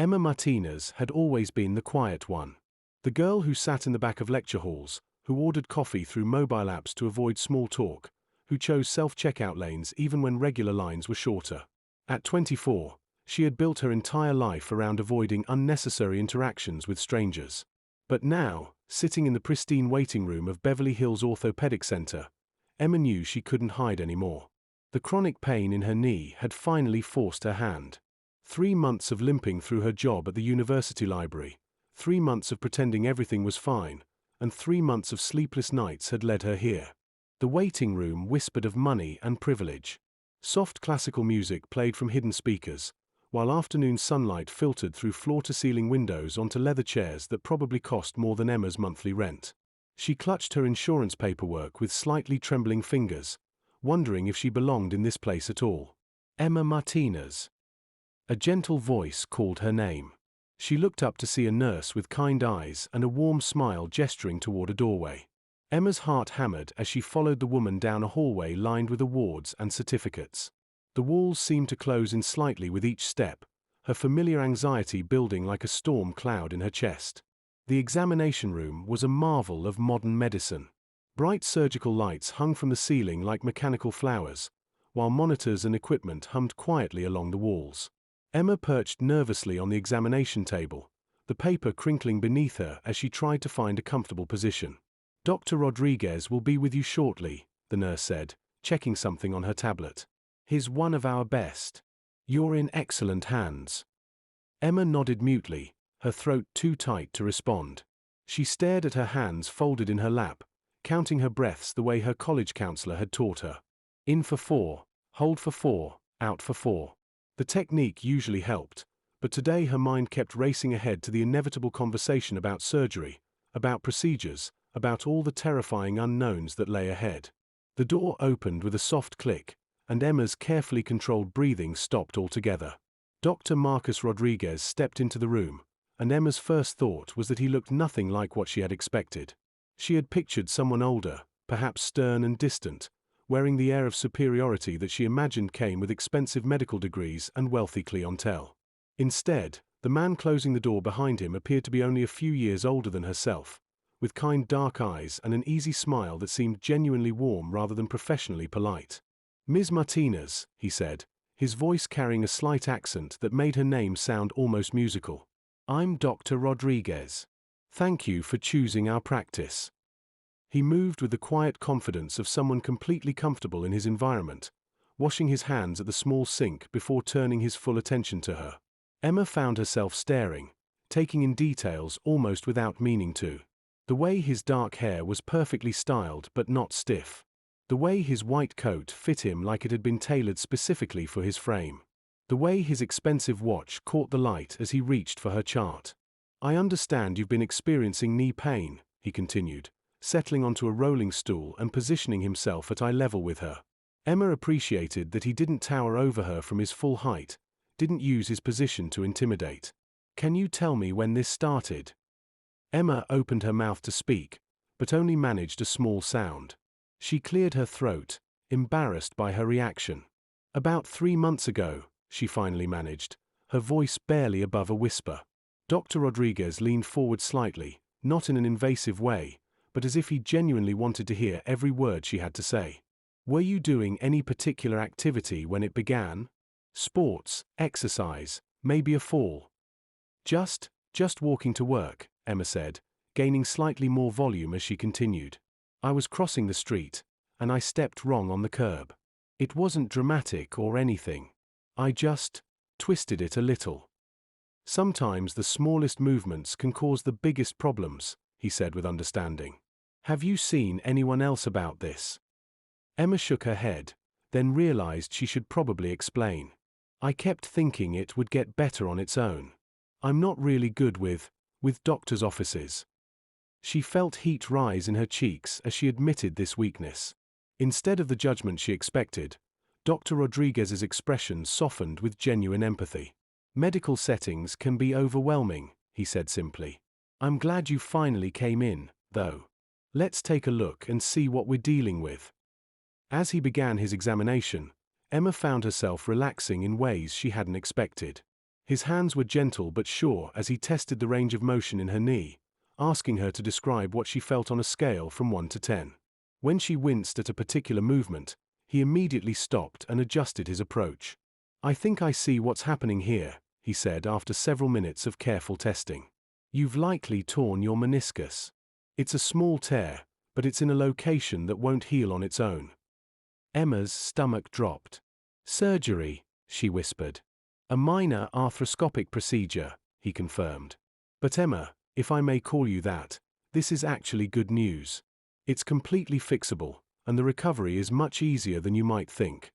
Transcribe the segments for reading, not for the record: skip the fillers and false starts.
Emma Martinez had always been the quiet one. The girl who sat in the back of lecture halls, who ordered coffee through mobile apps to avoid small talk, who chose self-checkout lanes even when regular lines were shorter. At 24, she had built her entire life around avoiding unnecessary interactions with strangers. But now, sitting in the pristine waiting room of Beverly Hills Orthopedic Center, Emma knew she couldn't hide anymore. The chronic pain in her knee had finally forced her hand. 3 months of limping through her job at the university library, 3 months of pretending everything was fine, and 3 months of sleepless nights had led her here. The waiting room whispered of money and privilege. Soft classical music played from hidden speakers, while afternoon sunlight filtered through floor-to-ceiling windows onto leather chairs that probably cost more than Emma's monthly rent. She clutched her insurance paperwork with slightly trembling fingers, wondering if she belonged in this place at all. Emma Martinez. A gentle voice called her name. She looked up to see a nurse with kind eyes and a warm smile gesturing toward a doorway. Emma's heart hammered as she followed the woman down a hallway lined with awards and certificates. The walls seemed to close in slightly with each step, her familiar anxiety building like a storm cloud in her chest. The examination room was a marvel of modern medicine. Bright surgical lights hung from the ceiling like mechanical flowers, while monitors and equipment hummed quietly along the walls. Emma perched nervously on the examination table, the paper crinkling beneath her as she tried to find a comfortable position. "Dr. Rodriguez will be with you shortly," the nurse said, checking something on her tablet. "He's one of our best. You're in excellent hands." Emma nodded mutely, her throat too tight to respond. She stared at her hands folded in her lap, counting her breaths the way her college counselor had taught her. In for 4, hold for 4, out for 4. The technique usually helped, but today her mind kept racing ahead to the inevitable conversation about surgery, about procedures, about all the terrifying unknowns that lay ahead. The door opened with a soft click, and Emma's carefully controlled breathing stopped altogether. Dr. Marcus Rodriguez stepped into the room, and Emma's first thought was that he looked nothing like what she had expected. She had pictured someone older, perhaps stern and distant, wearing the air of superiority that she imagined came with expensive medical degrees and wealthy clientele. Instead, the man closing the door behind him appeared to be only a few years older than herself, with kind dark eyes and an easy smile that seemed genuinely warm rather than professionally polite. "Ms. Martinez," he said, his voice carrying a slight accent that made her name sound almost musical. "I'm Dr. Rodriguez. Thank you for choosing our practice." He moved with the quiet confidence of someone completely comfortable in his environment, washing his hands at the small sink before turning his full attention to her. Emma found herself staring, taking in details almost without meaning to. The way his dark hair was perfectly styled but not stiff. The way his white coat fit him like it had been tailored specifically for his frame. The way his expensive watch caught the light as he reached for her chart. "I understand you've been experiencing knee pain," he continued, settling onto a rolling stool and positioning himself at eye level with her. Emma appreciated that he didn't tower over her from his full height, didn't use his position to intimidate. "Can you tell me when this started?" Emma opened her mouth to speak, but only managed a small sound. She cleared her throat, embarrassed by her reaction. "About 3 months ago," she finally managed, her voice barely above a whisper. Dr. Rodriguez leaned forward slightly, not in an invasive way, but as if he genuinely wanted to hear every word she had to say. "Were you doing any particular activity when it began? Sports, exercise, maybe a fall?" Just walking to work," Emma said, gaining slightly more volume as she continued. "I was crossing the street, and I stepped wrong on the curb. It wasn't dramatic or anything. I just twisted it a little." "Sometimes the smallest movements can cause the biggest problems," he said with understanding. "Have you seen anyone else about this?" Emma shook her head, then realized she should probably explain. "I kept thinking it would get better on its own. I'm not really good with doctors' offices." She felt heat rise in her cheeks as she admitted this weakness. Instead of the judgment she expected, Dr. Rodriguez's expression softened with genuine empathy. "Medical settings can be overwhelming," he said simply. "I'm glad you finally came in, though. Let's take a look and see what we're dealing with." As he began his examination, Emma found herself relaxing in ways she hadn't expected. His hands were gentle but sure as he tested the range of motion in her knee, asking her to describe what she felt on a scale from 1 to 10. When she winced at a particular movement, he immediately stopped and adjusted his approach. "I think I see what's happening here," he said after several minutes of careful testing. "You've likely torn your meniscus. It's a small tear, but it's in a location that won't heal on its own." Emma's stomach dropped. "Surgery," she whispered. "A minor arthroscopic procedure," he confirmed. "But Emma, if I may call you that, this is actually good news. It's completely fixable, and the recovery is much easier than you might think."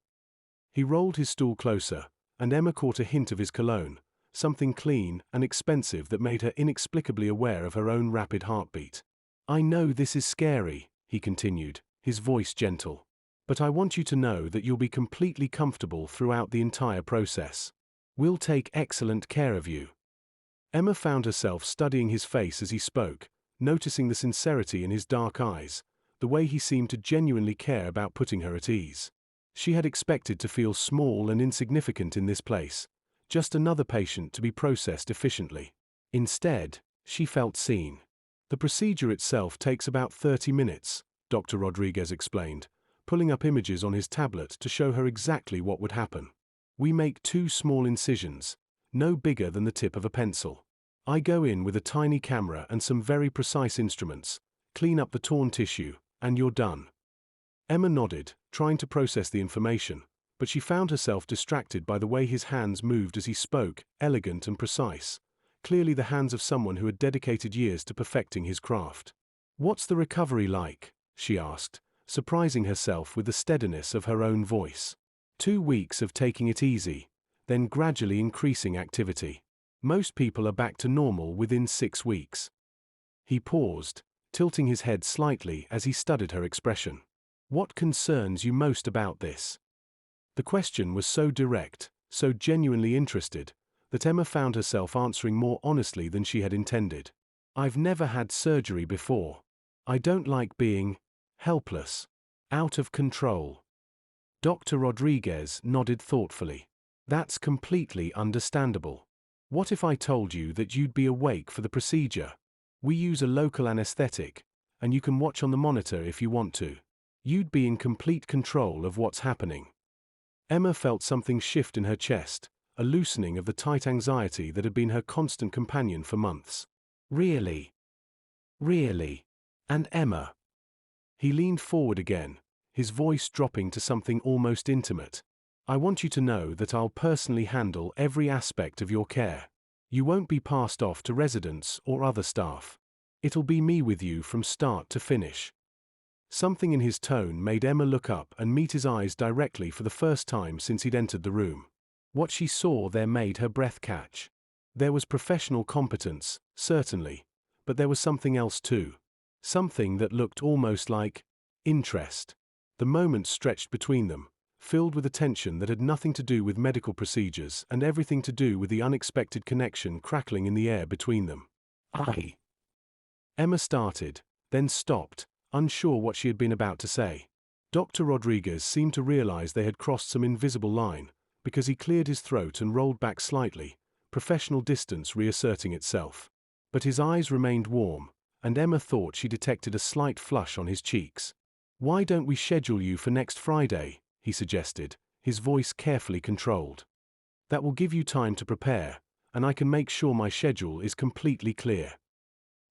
He rolled his stool closer, and Emma caught a hint of his cologne, something clean and expensive that made her inexplicably aware of her own rapid heartbeat. "I know this is scary," he continued, his voice gentle. "But I want you to know that you'll be completely comfortable throughout the entire process. We'll take excellent care of you." Emma found herself studying his face as he spoke, noticing the sincerity in his dark eyes, the way he seemed to genuinely care about putting her at ease. She had expected to feel small and insignificant in this place, just another patient to be processed efficiently. Instead, she felt seen. "The procedure itself takes about 30 minutes, Dr. Rodriguez explained, pulling up images on his tablet to show her exactly what would happen. "We make 2 small incisions, no bigger than the tip of a pencil. I go in with a tiny camera and some very precise instruments, clean up the torn tissue, and you're done." Emma nodded, trying to process the information, but she found herself distracted by the way his hands moved as he spoke, elegant and precise, clearly the hands of someone who had dedicated years to perfecting his craft. "What's the recovery like?" she asked, surprising herself with the steadiness of her own voice. 2 weeks of taking it easy, then gradually increasing activity. Most people are back to normal within 6 weeks. He paused, tilting his head slightly as he studied her expression. "What concerns you most about this?" The question was so direct, so genuinely interested, that Emma found herself answering more honestly than she had intended. "I've never had surgery before. I don't like being helpless, out of control." Dr. Rodriguez nodded thoughtfully. "That's completely understandable. What if I told you that you'd be awake for the procedure? We use a local anesthetic, and you can watch on the monitor if you want to. You'd be in complete control of what's happening." Emma felt something shift in her chest, a loosening of the tight anxiety that had been her constant companion for months. "Really? Really? And Emma?" He leaned forward again, his voice dropping to something almost intimate. "I want you to know that I'll personally handle every aspect of your care. You won't be passed off to residents or other staff. It'll be me with you from start to finish." Something in his tone made Emma look up and meet his eyes directly for the first time since he'd entered the room. What she saw there made her breath catch. There was professional competence, certainly, but there was something else too. Something that looked almost like interest. The moment stretched between them, filled with a tension that had nothing to do with medical procedures and everything to do with the unexpected connection crackling in the air between them. "I..." Emma started, then stopped, unsure what she had been about to say. Dr. Rodriguez seemed to realize they had crossed some invisible line, because he cleared his throat and rolled back slightly, professional distance reasserting itself. But his eyes remained warm, and Emma thought she detected a slight flush on his cheeks. "Why don't we schedule you for next Friday?" he suggested, his voice carefully controlled. "That will give you time to prepare, and I can make sure my schedule is completely clear."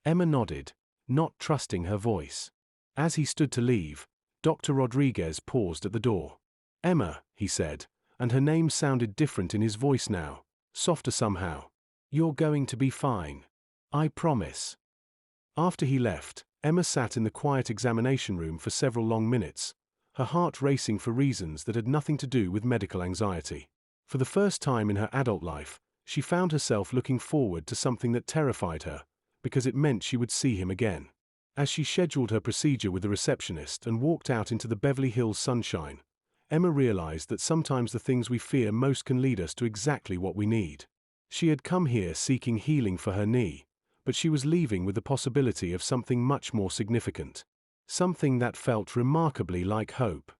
Emma nodded, not trusting her voice. As he stood to leave, Dr. Rodriguez paused at the door. "Emma," he said, and her name sounded different in his voice now, softer somehow. "You're going to be fine. I promise." After he left, Emma sat in the quiet examination room for several long minutes, her heart racing for reasons that had nothing to do with medical anxiety. For the first time in her adult life, she found herself looking forward to something that terrified her, because it meant she would see him again. As she scheduled her procedure with the receptionist and walked out into the Beverly Hills sunshine, Emma realized that sometimes the things we fear most can lead us to exactly what we need. She had come here seeking healing for her knee, but she was leaving with the possibility of something much more significant. Something that felt remarkably like hope.